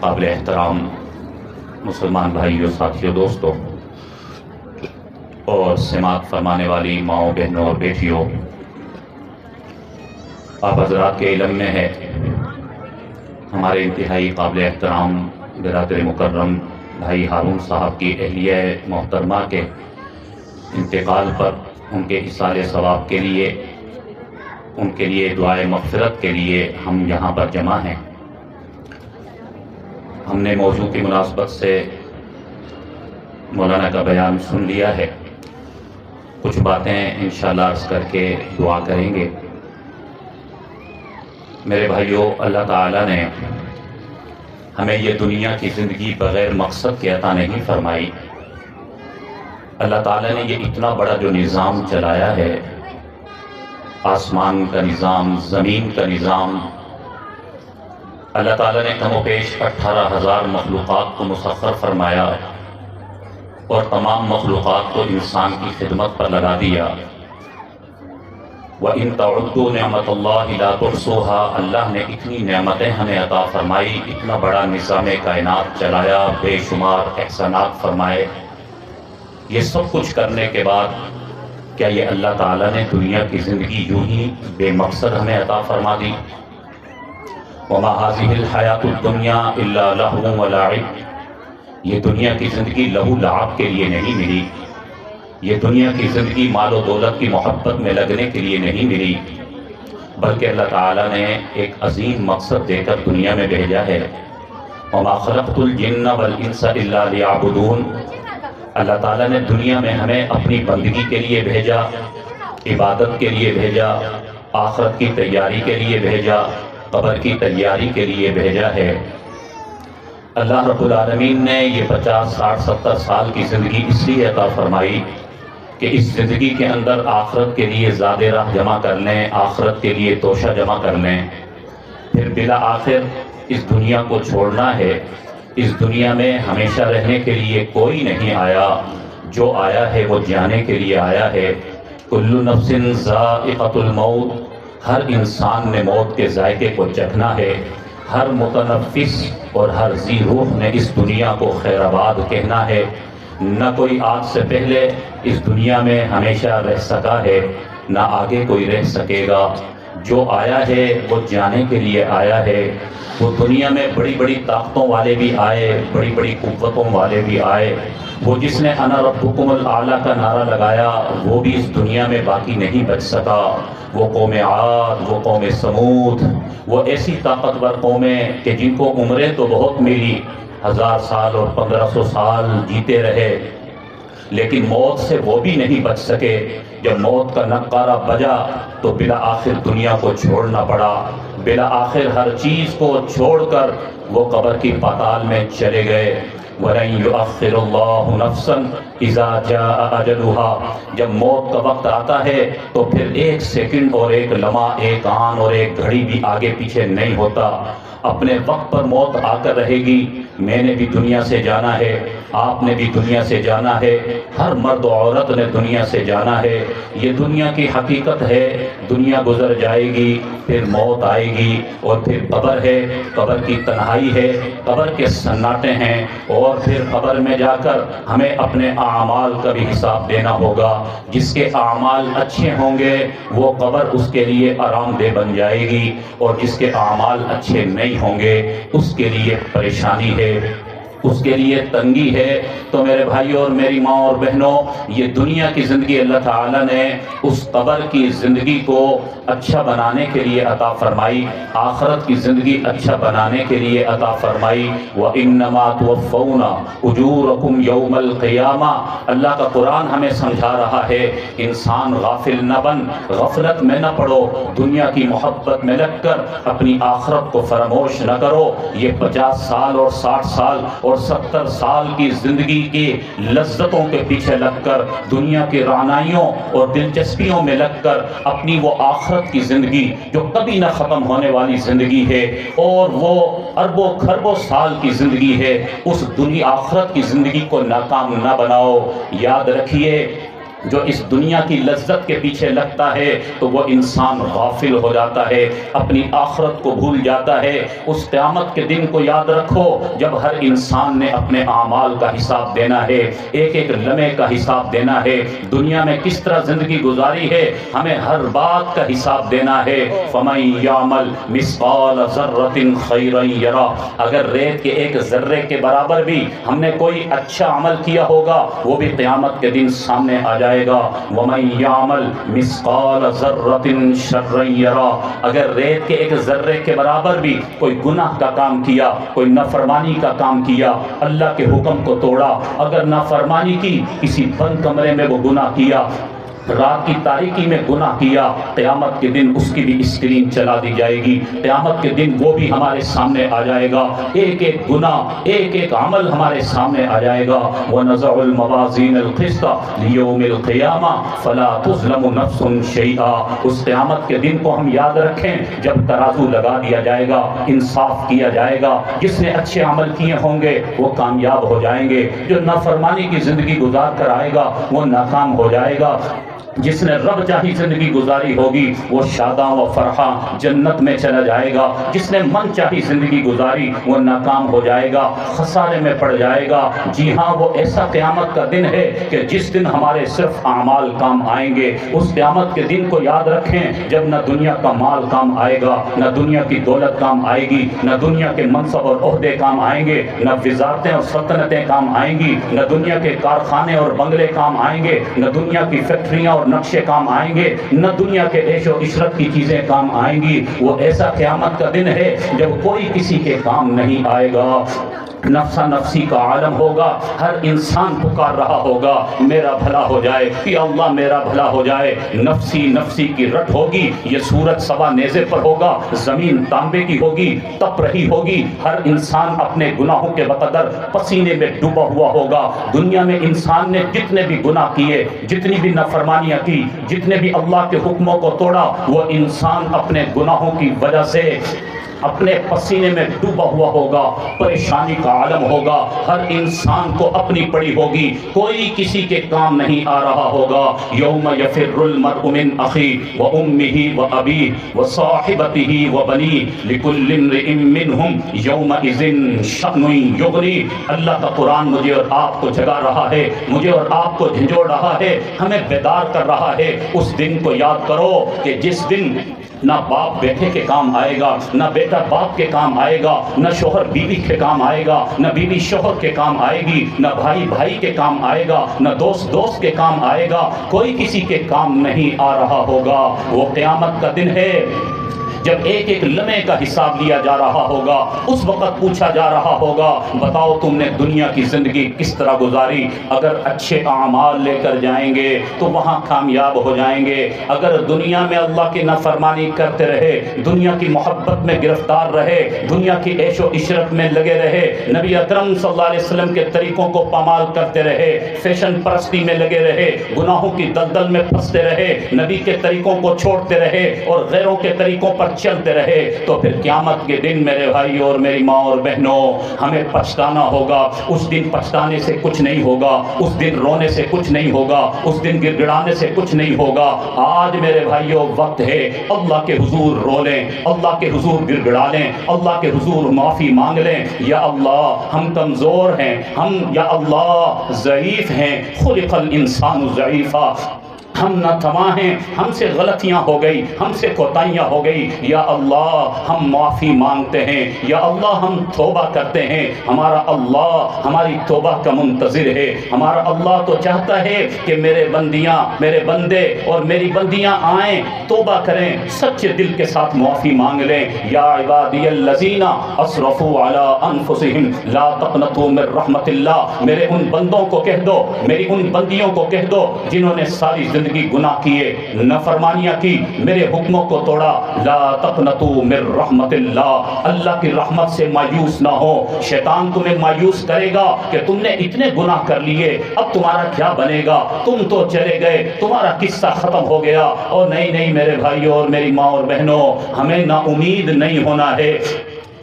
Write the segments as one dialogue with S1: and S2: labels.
S1: قابل احترام مسلمان بھائیوں، ساتھیوں، دوستوں اور سماعت فرمانے والی ماؤں، بہنوں اور بیٹیوں، آپ حضرات کے علم میں ہے ہمارے انتہائی قابل احترام برادر مکرم بھائی ہارون صاحب کی اہلیہ محترمہ کے انتقال پر ان کے ایصال ثواب کے لیے، ان کے لیے دعائے مغفرت کے لیے ہم یہاں پر جمع ہیں۔ ہم نے موضوع کی مناسبت سے مولانا کا بیان سن لیا ہے، کچھ باتیں انشاءاللہ عرض کر کے دعا کریں گے۔ میرے بھائیوں، اللہ تعالیٰ نے ہمیں یہ دنیا کی زندگی بغیر مقصد کے عطا نہیں فرمائی۔ اللہ تعالیٰ نے یہ اتنا بڑا جو نظام چلایا ہے، آسمان کا نظام، زمین کا نظام، اللہ تعالیٰ نے کم و بیش 18,000 مخلوقات کو مسخر فرمایا اور تمام مخلوقات کو انسان کی خدمت پر لگا دیا۔ وَإِن تَعُدُّوا نِعْمَتَ اللَّهِ لَا تُحْصُوهَا، اللہ نے اتنی نعمتیں ہمیں عطا فرمائی، اتنا بڑا نظام کائنات چلایا، بے شمار احسانات فرمائے۔ یہ سب کچھ کرنے کے بعد کیا یہ اللہ تعالیٰ نے دنیا کی زندگی یوں ہی بے مقصد ہمیں عطا فرما دی؟ وَمَا هَذِهِ الْحَيَاةُ الدُّنْيَا إِلَّا لَهْوٌ وَلَعِبٌ، یہ دنیا کی زندگی لہو لعب کے لیے نہیں ملی، یہ دنیا کی زندگی مال و دولت کی محبت میں لگنے کے لیے نہیں ملی، بلکہ اللہ تعالیٰ نے ایک عظیم مقصد دے کر دنیا میں بھیجا ہے۔ وَمَا خَلَقْتُ الْجِنَّ وَالْإِنسَ إِلَّا لِيَعْبُدُونَ، اللہ تعالیٰ نے دنیا میں ہمیں اپنی بندگی کے لیے بھیجا، عبادت کے لیے بھیجا، آخرت کی تیاری کے لیے بھیجا، قبر کی تیاری کے لیے بھیجا ہے۔ اللہ رب العالمین نے یہ 50، 60، 70 سال کی زندگی اس لیے عطا فرمائی کہ اس زندگی کے اندر آخرت کے لیے زاد راہ جمع کر لیں، آخرت کے لیے توشہ جمع کر لیں، پھر بالآخر اس دنیا کو چھوڑنا ہے۔ اس دنیا میں ہمیشہ رہنے کے لیے کوئی نہیں آیا، جو آیا ہے وہ جانے کے لیے آیا ہے۔ کل نفس ذائقۃ الموت، ہر انسان نے موت کے ذائقے کو چکھنا ہے، ہر متنفس اور ہر ذی روح نے اس دنیا کو خیر آباد کہنا ہے۔ نہ کوئی آج سے پہلے اس دنیا میں ہمیشہ رہ سکا ہے، نہ آگے کوئی رہ سکے گا۔ جو آیا ہے وہ جانے کے لیے آیا ہے۔ وہ دنیا میں بڑی بڑی طاقتوں والے بھی آئے، بڑی بڑی قوتوں والے بھی آئے۔ وہ جس نے انا ربکم الاعلیٰ کا نعرہ لگایا وہ بھی اس دنیا میں باقی نہیں بچ سکا۔ وہ قوم عاد، وہ قوم سمود، وہ ایسی طاقتور قومیں کہ جن کو عمریں تو بہت ملی، 1000 سال اور 1500 سال جیتے رہے، لیکن موت سے وہ بھی نہیں بچ سکے۔ جب موت کا نقارہ بجا تو بالآخر دنیا کو چھوڑنا پڑا، بالآخر ہر چیز کو چھوڑ کر وہ قبر کی پاتال میں چلے گئے۔ وَلَن يُؤَخِّرُ اللَّهُ نَفْسًا إِذَا جَاءَ أَجَلُهَا، جب موت کا وقت آتا ہے تو پھر ایک سیکنڈ اور ایک لمحہ، ایک آن اور ایک گھڑی بھی آگے پیچھے نہیں ہوتا۔ اپنے وقت پر موت آ کر رہے گی۔ میں نے بھی دنیا سے جانا ہے، آپ نے بھی دنیا سے جانا ہے، ہر مرد و عورت نے دنیا سے جانا ہے۔ یہ دنیا کی حقیقت ہے، دنیا گزر جائے گی، پھر موت آئے گی، اور پھر قبر ہے، قبر کی تنہائی ہے، قبر کے سناٹے ہیں، اور پھر قبر میں جا کر ہمیں اپنے اعمال کا بھی حساب دینا ہوگا۔ جس کے اعمال اچھے ہوں گے وہ قبر اس کے لیے آرام دہ بن جائے گی، اور جس کے اعمال اچھے نہیں ہوں گے اس کے لیے پریشانی ہے، اس کے لیے تنگی ہے۔ تو میرے بھائیوں اور میری ماں اور بہنوں، یہ دنیا کی زندگی اللہ تعالیٰ نے اس قبر کی زندگی کو اچھا بنانے کے لیے عطا فرمائی، آخرت کی زندگی اچھا بنانے کے لیے عطا فرمائی۔ وَإِنَّمَا تُوَفَّوْنَ أُجُورَكُمْ يَوْمَ الْقِيَامَةِ، اللہ کا قرآن ہمیں سمجھا رہا ہے، انسان غافل نہ بن، غفلت میں نہ پڑو، دنیا کی محبت میں لگ کر اپنی آخرت کو فراموش نہ کرو۔ یہ 50 سال اور 60 سال اور 70 سال کی زندگی کی لذتوں کے پیچھے لگ کر، دنیا کی رعنائیوں اور دلچسپیوں میں لگ کر اپنی وہ آخرت کی زندگی جو کبھی نہ ختم ہونے والی زندگی ہے، اور وہ اربوں خربوں سال کی زندگی ہے، اس دنیا آخرت کی زندگی کو ناکام نہ بناؤ۔ یاد رکھیے جو اس دنیا کی لذت کے پیچھے لگتا ہے تو وہ انسان غافل ہو جاتا ہے، اپنی آخرت کو بھول جاتا ہے۔ اس قیامت کے دن کو یاد رکھو جب ہر انسان نے اپنے اعمال کا حساب دینا ہے، ایک ایک لمحے کا حساب دینا ہے، دنیا میں کس طرح زندگی گزاری ہے ہمیں ہر بات کا حساب دینا ہے۔ فَمَن يَعْمَلْ مِثْقَالَ ذَرَّةٍ خَيْرًا يَرَهُ، اگر ریت کے ایک ذرے کے برابر بھی ہم نے کوئی اچھا عمل کیا ہوگا وہ بھی قیامت کے دن سامنے آ جائے گا۔ وَمَن يَعْمَلْ مِثْقَالَ ذَرَّةٍ شَرًّا يَرَهُ، اگر ریت کے ایک ذرے کے برابر بھی کوئی گناہ کا کام کیا، کوئی نافرمانی کا کام کیا، اللہ کے حکم کو توڑا، اگر نافرمانی کی، کسی بند کمرے میں وہ گناہ کیا، رات کی تاریکی میں گناہ کیا، قیامت کے دن اس کی بھی اسکرین چلا دی جائے گی، قیامت کے دن وہ بھی ہمارے سامنے آ جائے گا، ایک ایک گناہ، ایک ایک عمل ہمارے سامنے آ جائے گا۔ وَنَزَعُ الْمَوَازِينَ الْقِسْطَ لِيَوْمِ الْقِيَامَةِ فَلَا تُظْلَمُ نَفْسٌ شَيْئًا، اس قیامت کے دن کو ہم یاد رکھیں جب ترازو لگا دیا جائے گا، انصاف کیا جائے گا، جس نے اچھے عمل کیے ہوں گے وہ کامیاب ہو جائیں گے، جو نافرمانی کی زندگی گزار کر آئے گا وہ ناکام ہو جائے گا، جس نے رب چاہی زندگی گزاری ہوگی وہ شاداں و فرحاں جنت میں چلا جائے گا، جس نے من چاہی زندگی گزاری وہ ناکام ہو جائے گا، خسارے میں پڑ جائے گا۔ جی ہاں، وہ ایسا قیامت کا دن ہے کہ جس دن ہمارے صرف اعمال کام آئیں گے۔ اس قیامت کے دن کو یاد رکھیں جب نہ دنیا کا مال کام آئے گا، نہ دنیا کی دولت کام آئے گی، نہ دنیا کے منصب اور عہدے کام آئیں گے، نہ وزارتیں اور سلطنتیں کام آئیں گی، نہ دنیا کے کارخانے اور بنگلے کام آئیں گے، نہ دنیا کی فیکٹریاں اور نقشے کام آئیں گے، نہ دنیا کے عیش و عشرت کی چیزیں کام آئیں گی۔ وہ ایسا قیامت کا دن ہے جب کوئی کسی کے کام نہیں آئے گا، نفسا نفسی کا عالم ہوگا، ہر انسان پکار رہا ہوگا میرا بھلا ہو جائے، یا اللہ میرا بھلا ہو جائے، نفسی نفسی کی رٹ ہوگی، یہ سورج سوا نیزے پر ہوگا، زمین تانبے کی ہوگی، تپ رہی ہوگی، ہر انسان اپنے گناہوں کے بقدر پسینے میں ڈوبا ہوا ہوگا۔ دنیا میں انسان نے جتنے بھی گناہ کیے، جتنی بھی نافرمانیاں کی، جتنے بھی اللہ کے حکموں کو توڑا، وہ انسان اپنے گناہوں کی وجہ سے اپنے پسینے میں ڈوبا ہوا ہوگا، پریشانی کا عالم ہوگا، ہر انسان کو اپنی پڑی ہوگی، کوئی کسی کے کام نہیں آ رہا ہوگا۔ یوم یفر المرء من اخیہ وامہ وابیہ وصاحبتہ وبنیہ لکل امرئ منہم یومئذ شأن یغنیہ۔ اللہ کا قرآن مجھے اور آپ کو جگا رہا ہے، مجھے اور آپ کو جھنجھوڑ رہا ہے، ہمیں بیدار کر رہا ہے۔ اس دن کو یاد کرو کہ جس دن نہ باپ بیٹے کے کام آئے گا، نہ بیٹا باپ کے کام آئے گا، نہ شوہر بیوی کے کام آئے گا، نہ بیوی شوہر کے کام آئے گی، نہ بھائی بھائی کے کام آئے گا، نہ دوست دوست کے کام آئے گا، کوئی کسی کے کام نہیں آ رہا ہوگا۔ وہ قیامت کا دن ہے جب ایک ایک لمحے کا حساب لیا جا رہا ہوگا، اس وقت پوچھا جا رہا ہوگا بتاؤ تم نے دنیا کی زندگی کس طرح گزاری۔ اگر اچھے اعمال لے کر جائیں گے تو وہاں کامیاب ہو جائیں گے، اگر دنیا میں اللہ کی نافرمانی کرتے رہے، دنیا کی محبت میں گرفتار رہے، دنیا کی عیش و عشرت میں لگے رہے، نبی اکرم صلی اللہ علیہ وسلم کے طریقوں کو پامال کرتے رہے، فیشن پرستی میں لگے رہے، گناہوں کی دلدل میں پھنستے رہے، نبی کے طریقوں کو چھوڑتے رہے اور غیروں کے طریقوں پر چلتے رہے، تو پھر قیامت کے دن میرے بھائی اور میری ماں اور بہنوں ہمیں پچھتانا ہوگا۔ اس دن پچھتانے سے کچھ نہیں ہوگا، اس دن رونے سے کچھ نہیں ہوگا، اس دن گڑ گڑانے سے کچھ نہیں ہوگا۔ آج میرے بھائیوں وقت ہے اللہ کے حضور رو لیں، اللہ کے حضور گڑ گڑا لیں، اللہ کے حضور معافی مانگ لیں۔ یا اللہ ہم کمزور ہیں، ہم یا اللہ ضعیف ہیں، خلق الانسان ضعیفا، ہم ناتواں ہیں، ہم سے غلطیاں ہو گئی، ہم سے کوتاہیاں ہو گئی، یا اللہ ہم معافی مانگتے ہیں، یا اللہ ہم توبہ کرتے ہیں۔ ہمارا اللہ ہماری توبہ کا منتظر ہے، ہمارا اللہ تو چاہتا ہے کہ میرے بندیاں، میرے بندے اور میری بندیاں آئیں، توبہ کریں، سچے دل کے ساتھ معافی مانگ لیں۔ یا عبادی الذین اسرفوا علی انفسہم لا تقنطوا من رحمت اللہ، میرے ان بندوں کو کہہ دو، میری ان بندیوں کو کہہ دو جنہوں نے ساری زندگی گناہ کیے، نافرمانیاں کی، میرے حکموں کو توڑا، لا تقنطوا من رحمت اللہ، اللہ کی رحمت سے مایوس نہ ہو۔ شیطان تمہیں مایوس کرے گا کہ تم نے اتنے گناہ کر لیے، اب تمہارا کیا بنے گا، تم تو چلے گئے، تمہارا قصہ ختم ہو گیا۔ اور نہیں نہیں میرے بھائیوں اور میری ماں اور بہنوں، ہمیں نا امید نہیں ہونا ہے،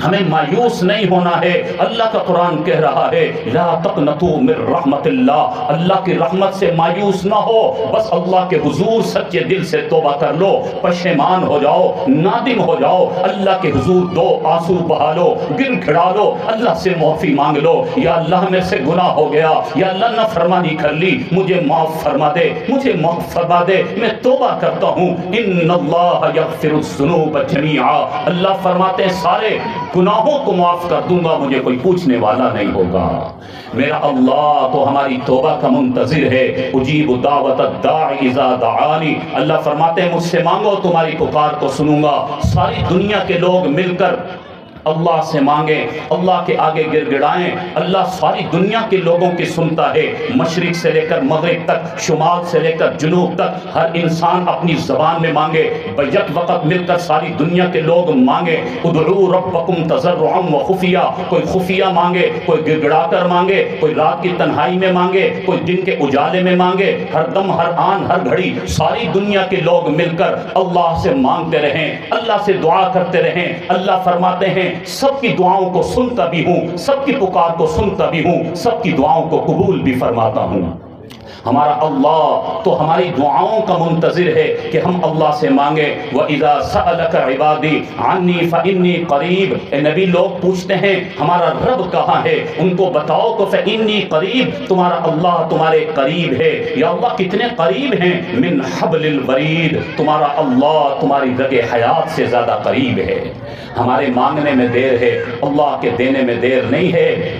S1: ہمیں مایوس نہیں ہونا ہے۔ اللہ کا قرآن کہہ رہا ہے لا تقنطوا من رحمت اللہ، اللہ کی رحمت سے مایوس نہ ہو، بس اللہ کے حضور سچے دل سے توبہ کر لو، پشیمان ہو جاؤ، نادم ہو جاؤ، اللہ کے حضور دو آنسو بہا لو، گر کھڑا لو، اللہ سے معافی مانگ لو، یا اللہ میں سے گناہ ہو گیا، یا اللہ نافرمانی کر لی، مجھے معاف فرما دے، مجھے معاف فرما دے، میں توبہ کرتا ہوں۔ ان اللہ یغفر الذنوب جمیعا، اللہ فرماتے ہیں سارے گناہوں کو معاف کر دوں گا، مجھے کوئی پوچھنے والا نہیں ہوگا۔ میرا اللہ تو ہماری توبہ کا منتظر ہے۔ اجیب دعوت الداعی اذا دعانی، اللہ فرماتے ہیں مجھ سے مانگو تمہاری پکار کو سنوں گا۔ ساری دنیا کے لوگ مل کر اللہ سے مانگیں، اللہ کے آگے گر گڑائیں، اللہ ساری دنیا کے لوگوں کی سنتا ہے، مشرق سے لے کر مغرب تک، شمال سے لے کر جنوب تک، ہر انسان اپنی زبان میں مانگے، بیک وقت مل کر ساری دنیا کے لوگ مانگے، ادعوا ربکم تضرعا وخفیہ، کوئی خفیہ مانگے، کوئی گر گڑا کر مانگے، کوئی رات کی تنہائی میں مانگے، کوئی دن کے اجالے میں مانگے، ہر دم ہر آن ہر گھڑی ساری دنیا کے لوگ مل کر اللہ سے مانگتے رہیں، اللہ سے دعا کرتے رہیں۔ اللہ فرماتے ہیں سب کی دعاؤں کو سنتا بھی ہوں، سب کی پکار کو سنتا بھی ہوں، سب کی دعاؤں کو قبول بھی فرماتا ہوں۔ ہمارا اللہ تو ہماری دعاؤں کا منتظر ہے کہ ہم اللہ سے مانگیں۔ وَإِذَا سَأَلَكَ عِبَادِي عَنِّي فَإِنِّي قَرِيب، اے نبی لوگ پوچھتے ہیں ہمارا رب کہاں ہے، ان کو بتاؤ کہ فَإِنِّي قَرِيب، تمہارا اللہ تمہارے قریب ہے۔ یا اللہ کتنے قریب ہیں، من حبل الورید، تمہارا اللہ تمہاری رگ حیات سے زیادہ قریب ہے۔ ہمارے مانگنے میں دیر ہے، اللہ کے دینے میں دیر نہیں ہے۔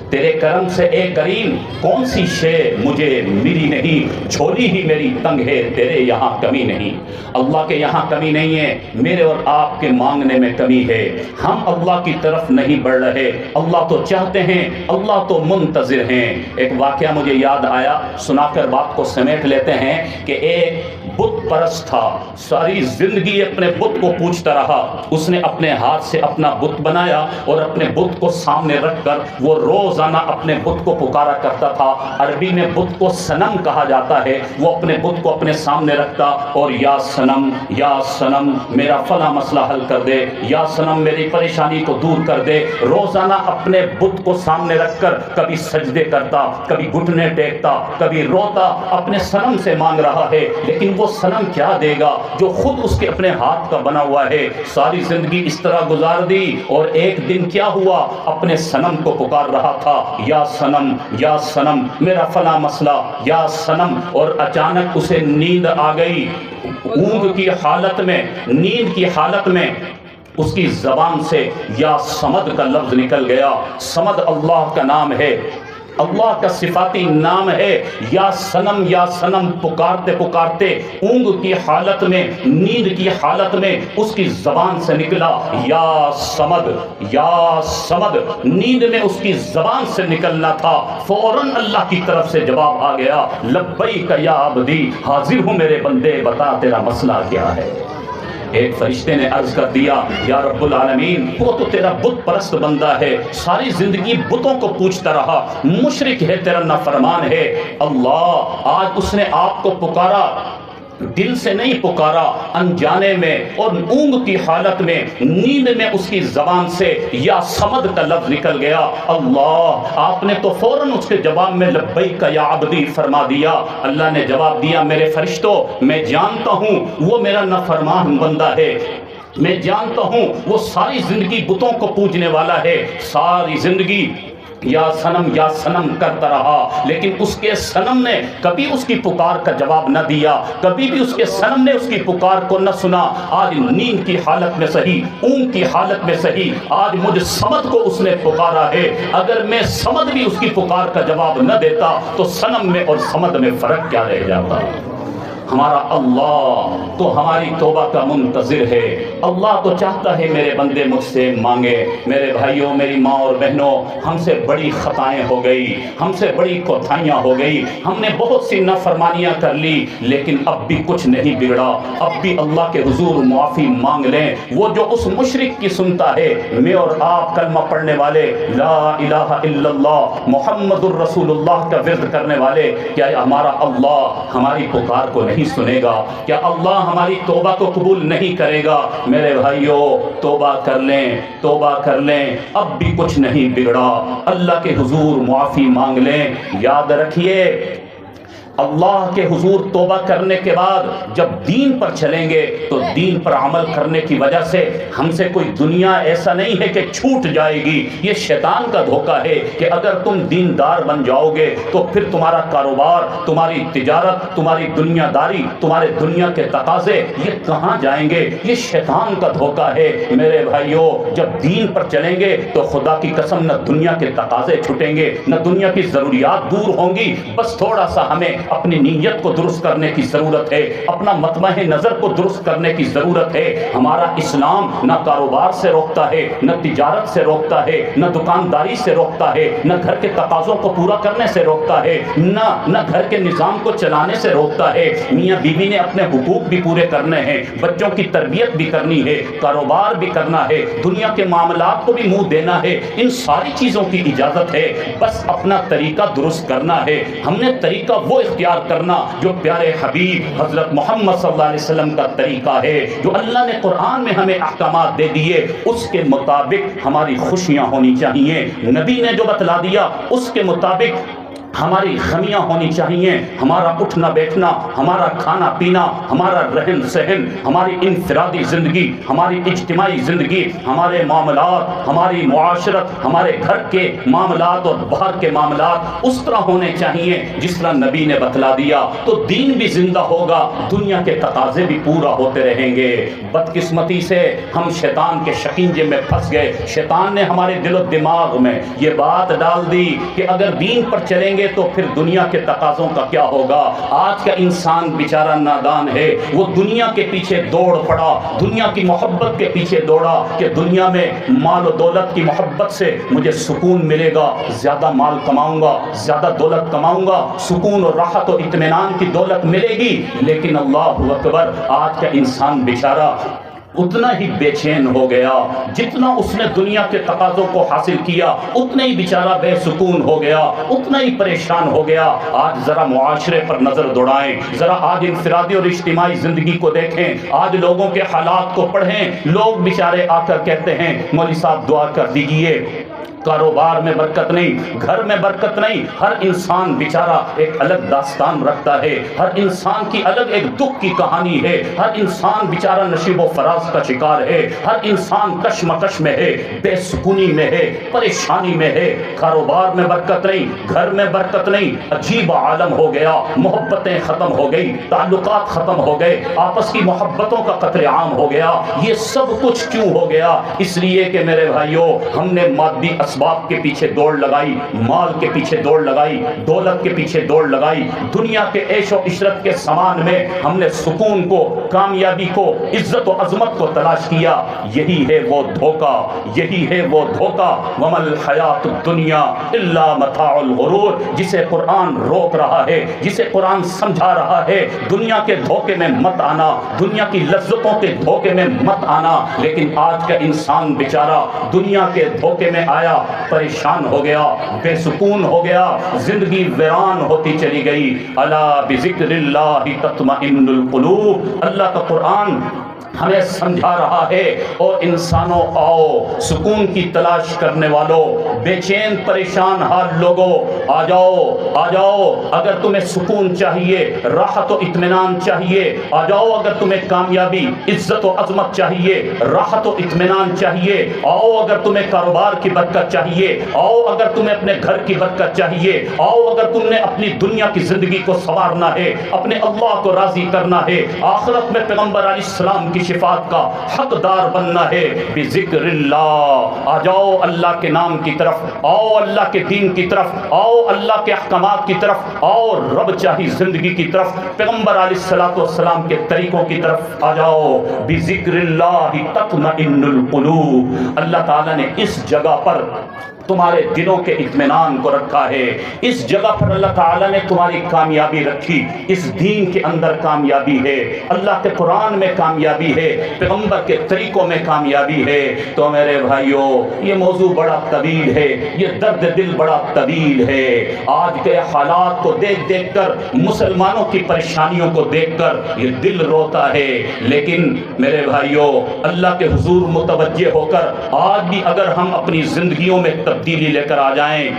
S1: تیرے کرم سے اے کریم کون سی شے مجھے ملی نہیں، جھولی ہی میری تنگ ہے، تیرے یہاں کمی نہیں۔ اللہ کے یہاں کمی نہیں ہے، میرے اور آپ کے مانگنے میں کمی ہے۔ ہم اللہ کی طرف نہیں بڑھ رہے، اللہ تو چاہتے ہیں، اللہ تو منتظر ہیں۔ ایک واقعہ مجھے یاد آیا، سنا کر بات کو سمیٹ لیتے ہیں کہ ایک بت پرست تھا، ساری زندگی اپنے بت کو پوجتا رہا۔ اس نے اپنے ہاتھ سے اپنا بت بنایا اور اپنے بت کو سامنے رکھ کر وہ روزانہ اپنے بت کو پکارا کرتا تھا۔ عربی میں بت کو صنم کہا جاتا ہے۔ وہ اپنے بت کو اپنے سامنے رکھتا اور یا صنم میرا فلاں مسئلہ حل کر دے، یا صنم میری پریشانی کو دور کر دے۔ روزانہ اپنے بت کو سامنے رکھ کر کبھی سجدے کرتا، کبھی گھٹنے ٹیکتا، کبھی روتا، اپنے صنم سے مانگ رہا ہے۔ لیکن وہ صنم کیا دے گا جو خود اس کے اپنے ہاتھ کا بنا ہوا ہے؟ ساری زندگی اس طرح گزار دی اور ایک دن کیا ہوا، اپنے صنم کو پکار رہا تھا، یا صنم میرا فلاں مسئلہ، یا صنم، اور اچانک اسے نیند آ گئی۔ اونگ کی حالت میں، نیند کی حالت میں اس کی زبان سے یا صمد کا لفظ نکل گیا۔ صمد اللہ کا نام ہے، اللہ کا صفاتی نام ہے۔ یا صنم پکارتے پکارتے اونگ کی حالت میں، نیند کی حالت میں اس کی زبان سے نکلا یا صمد، نیند میں اس کی زبان سے نکلنا تھا، فوراً اللہ کی طرف سے جواب آ گیا، لبیک یا عبدی، حاضر ہوں میرے بندے، بتا تیرا مسئلہ کیا ہے۔ ایک فرشتے نے عرض کر دیا، یا رب العالمین، وہ تو تیرا بت پرست بندہ ہے، ساری زندگی بتوں کو پوجتا رہا، مشرک ہے، تیرا نافرمان ہے۔ اللہ آج اس نے آپ کو پکارا، دل سے نہیں پکارا، انجانے میں اور اونگ کی حالت میں، نیند میں اس کی زبان سے یا صمد کا لفظ نکل گیا۔ اللہ آپ نے تو فوراً اس کے جواب میں لبیک یا عبدی فرما دیا۔ اللہ نے جواب دیا، میرے فرشتوں، میں جانتا ہوں وہ میرا نافرمان بندہ ہے، میں جانتا ہوں وہ ساری زندگی بتوں کو پوجنے والا ہے، ساری زندگی یا صنم کرتا رہا، لیکن اس کے صنم نے کبھی اس کی پکار کا جواب نہ دیا، کبھی بھی اس کے صنم نے اس کی پکار کو نہ سنا۔ آج نیند کی حالت میں صحیح، اونگ کی حالت میں صحیح، آج مجھ صمد کو اس نے پکارا ہے۔ اگر میں صمد بھی اس کی پکار کا جواب نہ دیتا تو صنم میں اور صمد میں فرق کیا رہ جاتا؟ ہمارا اللہ تو ہماری توبہ کا منتظر ہے۔ اللہ تو چاہتا ہے میرے بندے مجھ سے مانگے۔ میرے بھائیوں، میری ماں اور بہنوں، ہم سے بڑی خطائیں ہو گئی، ہم سے بڑی کوتاہیاں ہو گئی، ہم نے بہت سی نافرمانیاں کر لی، لیکن اب بھی کچھ نہیں بگڑا۔ اب بھی اللہ کے حضور معافی مانگ لیں۔ وہ جو اس مشرک کی سنتا ہے، میں اور آپ کلمہ پڑھنے والے، لا الہ الا اللہ محمد الرسول اللہ کا ورد کرنے والے، کیا ہمارا اللہ ہماری پکار کو نہیں نہیں سنے گا؟ کیا اللہ ہماری توبہ کو قبول نہیں کرے گا؟ میرے بھائیوں توبہ کر لیں، توبہ کر لیں، اب بھی کچھ نہیں بگڑا، اللہ کے حضور معافی مانگ لیں۔ یاد رکھیے اللہ کے حضور توبہ کرنے کے بعد جب دین پر چلیں گے تو دین پر عمل کرنے کی وجہ سے ہم سے کوئی دنیا ایسا نہیں ہے کہ چھوٹ جائے گی۔ یہ شیطان کا دھوکہ ہے کہ اگر تم دیندار بن جاؤ گے تو پھر تمہارا کاروبار، تمہاری تجارت، تمہاری دنیا داری، تمہارے دنیا کے تقاضے یہ کہاں جائیں گے؟ یہ شیطان کا دھوکہ ہے۔ میرے بھائیوں جب دین پر چلیں گے تو خدا کی قسم نہ دنیا کے تقاضے چھٹیں گے، نہ دنیا کی ضروریات دور ہوں گی۔ بس تھوڑا سا ہمیں اپنی نیت کو درست کرنے کی ضرورت ہے، اپنا مطمع نظر کو درست کرنے کی ضرورت ہے۔ ہمارا اسلام نہ کاروبار سے روکتا ہے، نہ تجارت سے روکتا ہے، نہ دکانداری سے روکتا ہے، نہ گھر کے تقاضوں کو پورا کرنے سے روکتا ہے، نہ گھر کے نظام کو چلانے سے روکتا ہے۔ میاں بیوی نے اپنے حقوق بھی پورے کرنے ہیں، بچوں کی تربیت بھی کرنی ہے، کاروبار بھی کرنا ہے، دنیا کے معاملات کو بھی منہ دینا ہے، ان ساری چیزوں کی اجازت ہے۔ بس اپنا طریقہ درست کرنا ہے۔ ہم نے طریقہ وہ اختیار کرنا جو پیارے حبیب حضرت محمد صلی اللہ علیہ وسلم کا طریقہ ہے، جو اللہ نے قرآن میں ہمیں احکامات دے دیے، اس کے مطابق ہماری خوشیاں ہونی چاہیے۔ نبی نے جو بتلا دیا اس کے مطابق ہماری خمیاں ہونی چاہیے۔ ہمارا اٹھنا بیٹھنا، ہمارا کھانا پینا، ہمارا رہن سہن، ہماری انفرادی زندگی، ہماری اجتماعی زندگی، ہمارے معاملات، ہماری معاشرت، ہمارے گھر کے معاملات اور باہر کے معاملات اس طرح ہونے چاہیے جس طرح نبی نے بتلا دیا، تو دین بھی زندہ ہوگا، دنیا کے تقاضے بھی پورا ہوتے رہیں گے۔ بدقسمتی سے ہم شیطان کے شکنجے میں پھنس گئے۔ شیطان نے ہمارے دل و دماغ میں یہ بات ڈال دی کہ اگر دین پر چلیں گے تو پھر دنیا کے تقاضوں کا کیا ہوگا۔ آج کا انسان بیچارہ نادان ہے، وہ دنیا کے پیچھے دوڑ پڑا، دنیا کی محبت کے پیچھے دوڑا کہ دنیا میں مال و دولت کی محبت سے مجھے سکون ملے گا، زیادہ مال کماؤں گا، زیادہ دولت کماؤں گا، سکون اور راحت و اطمینان کی دولت ملے گی۔ لیکن اللہ اکبر، آج کا انسان بیچارہ اتنا ہی بے چین ہو گیا، جتنا اس نے دنیا کے تقاضوں کو حاصل کیا اتنا ہی بیچارہ بے سکون ہو گیا، اتنا ہی پریشان ہو گیا۔ آج ذرا معاشرے پر نظر دوڑائیں، ذرا آج انفرادی اور اجتماعی زندگی کو دیکھیں، آج لوگوں کے حالات کو پڑھیں۔ لوگ بیچارے آ کر کہتے ہیں مولوی صاحب دعا کر دیجئے، کاروبار میں برکت نہیں، گھر میں برکت نہیں۔ ہر انسان بیچارہ ایک الگ داستان رکھتا ہے، ہر انسان کی الگ ایک دکھ کی کہانی ہے، ہر انسان بیچارہ نشیب و فراز کا شکار ہے، ہر انسان کشمکش میں ہے، بے سکونی میں ہے، پریشانی میں ہے۔ کاروبار میں برکت نہیں، گھر میں برکت نہیں، عجیب عالم ہو گیا، محبتیں ختم ہو گئی، تعلقات ختم ہو گئے، آپس کی محبتوں کا قتل عام ہو گیا۔ یہ سب کچھ کیوں ہو گیا؟ اس لیے کہ میرے بھائیوں ہم نے مادی اسباب کے پیچھے دوڑ لگائی، مال کے پیچھے دوڑ لگائی، دولت کے پیچھے دوڑ لگائی، دنیا کے عیش و عشرت کے سامان میں ہم نے سکون کو، کامیابی کو، عزت و عظمت کو تلاش کیا۔ یہی ہے وہ دھوکہ، یہی ہے وہ دھوکہ، وَمَا الْحَيَاةُ الدُّنْيَا إِلَّا مَتَاعُ الْغُرُورِ، جسے قرآن روک رہا ہے، جسے قرآن سمجھا رہا ہے۔ دنیا کے دھوکے میں مت آنا، دنیا کی لذتوں کے دھوکے میں مت آنا۔ لیکن آج کا انسان بیچارہ دنیا کے دھوکے میں آیا، پریشان ہو گیا، بے سکون ہو گیا، زندگی ویران ہوتی چلی گئی۔ الا بذکر اللہ تطمئن القلوب، اللہ کا قرآن ہمیں سمجھا رہا ہے۔ اور انسانوں آؤ، سکون کی تلاش کرنے والوں، بے چین پریشان حال لوگوں، آ جاؤ، آ جاؤ۔ اگر تمہیں سکون چاہیے، راحت و اطمینان چاہیے، آ جاؤ۔ اگر تمہیں کامیابی، عزت و عظمت چاہیے، راحت و اطمینان چاہیے، آؤ۔ اگر تمہیں کاروبار کی برکت چاہیے، آؤ۔ اگر تمہیں اپنے گھر کی برکت چاہیے، آؤ۔ اگر تم نے اپنی دنیا کی زندگی کو سنوارنا ہے، اپنے اللہ کو راضی کرنا ہے، آخرت میں پیغمبر علیہ السلام کی شفاعت کا حقدار بننا ہے، بذکر اللہ، آ جاؤ اللہ کے نام کی طرف، آؤ اللہ کے دین کی طرف، آؤ اللہ کے احکامات کی طرف، آؤ رب چاہی زندگی کی طرف، پیغمبر علیہ السلام کے طریقوں کی طرف آ جاؤ۔ بذکر اللہ تطمئن القلوب، اللہ تعالیٰ نے اس جگہ پر تمہارے دلوں کے اطمینان کو رکھا ہے، اس جگہ پر اللہ تعالیٰ نے تمہاری کامیابی رکھی، اس دین کے اندر کامیابی ہے، اللہ کے قرآن میں کامیابی ہے، پیغمبر کے طریقوں میں کامیابی ہے۔ تو میرے بھائیوں یہ موضوع بڑا طویل ہے، یہ درد دل بڑا طویل ہے۔ آج کے حالات کو دیکھ دیکھ کر، مسلمانوں کی پریشانیوں کو دیکھ کر یہ دل روتا ہے، لیکن میرے بھائیوں اللہ کے حضور متوجہ ہو کر آج بھی اگر ہم اپنی زندگیوں میں تبدیلی لے کر آ جائیں،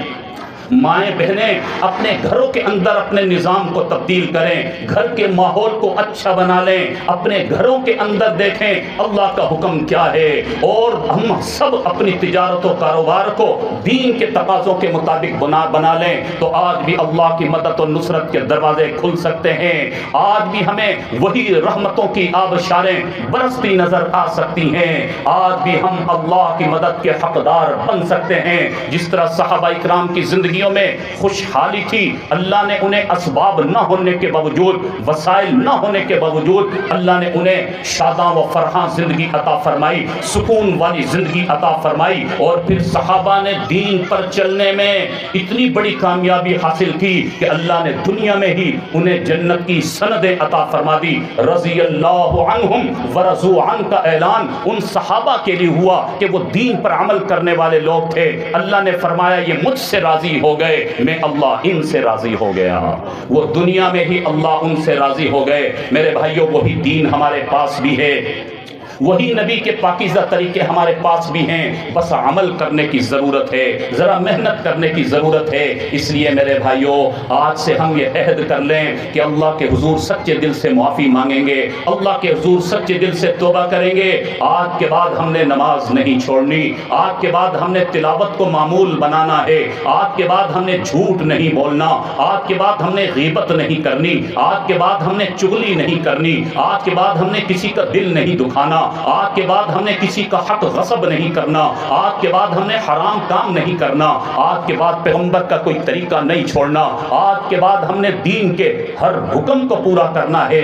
S1: مائیں بہنیں اپنے گھروں کے اندر اپنے نظام کو تبدیل کریں، گھر کے ماحول کو اچھا بنا لیں، اپنے گھروں کے اندر دیکھیں اللہ کا حکم کیا ہے، اور ہم سب اپنی تجارت و کاروبار کو دین کے تقاضوں کے مطابق بنا لیں، تو آج بھی اللہ کی مدد و نصرت کے دروازے کھل سکتے ہیں۔ آج بھی ہمیں وہی رحمتوں کی آبشاریں برستی نظر آ سکتی ہیں، آج بھی ہم اللہ کی مدد کے حقدار بن سکتے ہیں۔ جس طرح صحابہ اکرام کی زندگی میں خوشحالی تھی، اللہ نے انہیں اسباب نہ ہونے کے باوجود، وسائل نہ ہونے کے باوجود اللہ نے انہیں شاداں و فرحاں زندگی عطا فرمائی، سکون والی زندگی عطا فرمائی، اور پھر صحابہ نے دین پر چلنے میں اتنی بڑی کامیابی حاصل کی کہ اللہ نے دنیا میں ہی انہیں جنت کی سندیں عطا فرما دی۔ رضی اللہ عنہم ورضوا عنہ کا اعلان ان صحابہ کے لیے ہوا کہ وہ دین پر عمل کرنے والے لوگ تھے۔ اللہ نے فرمایا یہ مجھ سے راضی ہو گئے، میں اللہ ان سے راضی ہو گیا۔ وہ دنیا میں ہی اللہ ان سے راضی ہو گئے۔ میرے بھائیوں وہی دین ہمارے پاس بھی ہے، وہی نبی کے پاکیزہ طریقے ہمارے پاس بھی ہیں، بس عمل کرنے کی ضرورت ہے، ذرا محنت کرنے کی ضرورت ہے۔ اس لیے میرے بھائیوں آج سے ہم یہ عہد کر لیں کہ اللہ کے حضور سچے دل سے معافی مانگیں گے، اللہ کے حضور سچے دل سے توبہ کریں گے۔ آج کے بعد ہم نے نماز نہیں چھوڑنی، آج کے بعد ہم نے تلاوت کو معمول بنانا ہے، آج کے بعد ہم نے جھوٹ نہیں بولنا، آج کے بعد ہم نے غیبت نہیں کرنی، آج کے بعد ہم نے چغلی نہیں کرنی، آج کے بعد ہم نے کسی کا دل نہیں دکھانا، آج کے بعد ہم نے کسی کا حق غصب نہیں کرنا، آج کے بعد ہم نے حرام کام نہیں کرنا، آج کے بعد پیغمبر کا کوئی طریقہ نہیں چھوڑنا، آج کے بعد ہم نے دین کے ہر حکم کو پورا کرنا ہے۔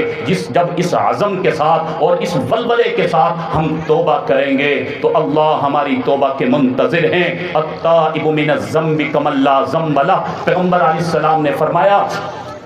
S1: جب اس عزم کے ساتھ اور اس ولولے کے ساتھ ہم توبہ کریں گے تو اللہ ہماری توبہ کے منتظر ہیں۔ التائب من الذنب کمن لا ذنب لہ، پیغمبر علیہ السلام نے فرمایا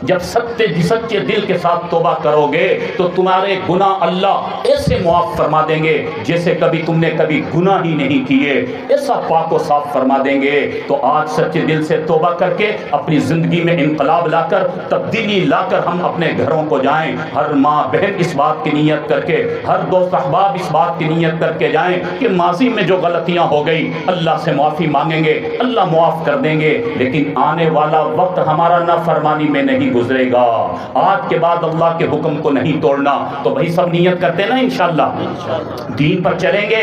S1: جب سچے دل کے ساتھ توبہ کرو گے تو تمہارے گناہ اللہ ایسے معاف فرما دیں گے جیسے کبھی تم نے کبھی گناہ ہی نہیں کیے، ایسا پاک و صاف فرما دیں گے۔ تو آج سچے دل سے توبہ کر کے اپنی زندگی میں انقلاب لا کر، تبدیلی لا کر ہم اپنے گھروں کو جائیں، ہر ماں بہن اس بات کی نیت کر کے، ہر دوست احباب اس بات کی نیت کر کے جائیں کہ ماضی میں جو غلطیاں ہو گئی اللہ سے معافی مانگیں گے، اللہ معاف کر دیں گے، لیکن آنے والا وقت ہمارا نافرمانی میں نہیں گزرے گا۔ آج کے بعد اللہ کے حکم کو نہیں توڑنا۔ تو بھائی سب نیت کرتے نا انشاءاللہ دین پر چلیں گے،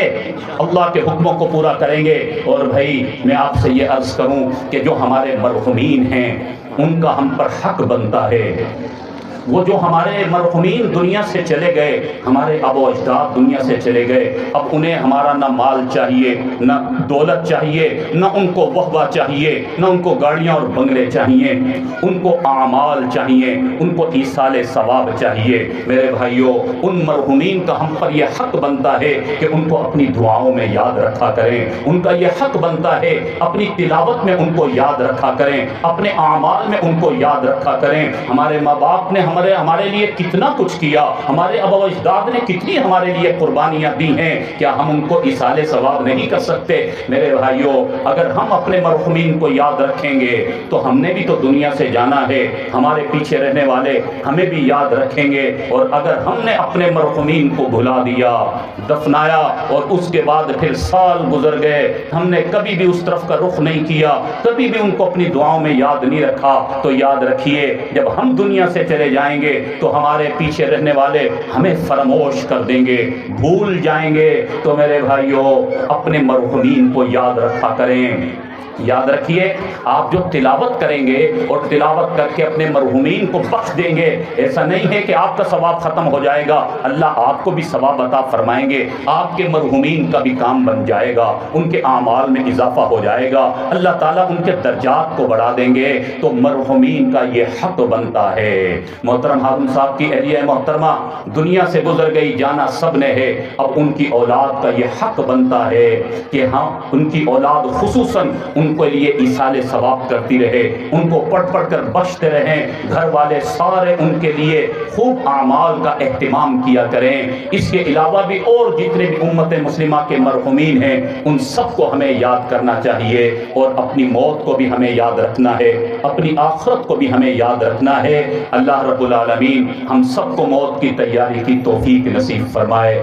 S1: اللہ کے حکموں کو پورا کریں گے۔ اور بھائی میں آپ سے یہ عرض کروں کہ جو ہمارے مرحومین ہیں ان کا ہم پر حق بنتا ہے۔ وہ جو ہمارے مرحومین دنیا سے چلے گئے، ہمارے آبا و اجداد دنیا سے چلے گئے، اب انہیں ہمارا نہ مال چاہیے، نہ دولت چاہیے، نہ ان کو وہبہ چاہیے، نہ ان کو گاڑیاں اور بنگلے چاہیے، ان کو اعمال چاہیے، ان کو ایصال ثواب چاہیے۔ میرے بھائیوں ان مرحومین کا ہم پر یہ حق بنتا ہے کہ ان کو اپنی دعاؤں میں یاد رکھا کریں، ان کا یہ حق بنتا ہے اپنی تلاوت میں ان کو یاد رکھا کریں، اپنے اعمال میں ان کو یاد رکھا کریں۔ ہمارے ماں باپ نے ہمارے لیے کتنا کچھ کیا، ہمارے آبا و اجداد نے کتنی ہمارے لیے قربانیاں دی ہیں، کیا ہم ان کو ایصال ثواب نہیں کر سکتے؟ میرے بھائیوں اگر ہم اپنے مرحومین کو یاد رکھیں گے تو ہم نے بھی تو دنیا سے جانا ہے، ہمارے پیچھے رہنے والے ہمیں بھی یاد رکھیں گے۔ اور اگر ہم نے اپنے مرحومین کو بھلا دیا، دفنایا، اور اس کے بعد پھر سال گزر گئے، ہم نے کبھی بھی اس طرف کا رخ نہیں کیا، کبھی بھی ان کو اپنی دعاؤں میں یاد نہیں رکھا، تو یاد رکھیے جب ہم دنیا سے چلے جائیں گے تو ہمارے پیچھے رہنے والے ہمیں فراموش کر دیں گے، بھول جائیں گے۔ تو میرے بھائیوں اپنے مرحومین کو یاد رکھا کریں۔ یاد رکھیے آپ جو تلاوت کریں گے اور تلاوت کر کے اپنے مرحومین کو بخش دیں گے، ایسا نہیں ہے کہ آپ کا ثواب ختم ہو جائے گا، اللہ آپ کو بھی ثواب عطا فرمائیں گے، آپ کے مرحومین کا بھی کام بن جائے گا، ان کے اعمال میں اضافہ ہو جائے گا، اللہ تعالیٰ ان کے درجات کو بڑھا دیں گے۔ تو مرحومین کا یہ حق بنتا ہے۔ محترم ہارون صاحب کی اہلیہ محترمہ دنیا سے گزر گئی، جانا سب نے ہے، اب ان کی اولاد کا یہ حق بنتا ہے کہ ہاں ان کی اولاد خصوصاً ان کے لیے ایصال ثواب کرتی رہے، ان کو پڑھ پڑھ کر بخشتے رہیں، گھر والے سارے ان کے لیے خوب اعمال کا اہتمام کیا کریں۔ اس کے علاوہ بھی اور جتنے بھی امت مسلمہ کے مرحومین ہیں ان سب کو ہمیں یاد کرنا چاہیے، اور اپنی موت کو بھی ہمیں یاد رکھنا ہے، اپنی آخرت کو بھی ہمیں یاد رکھنا ہے۔ اللہ رب العالمین ہم سب کو موت کی تیاری کی توفیق نصیب فرمائے۔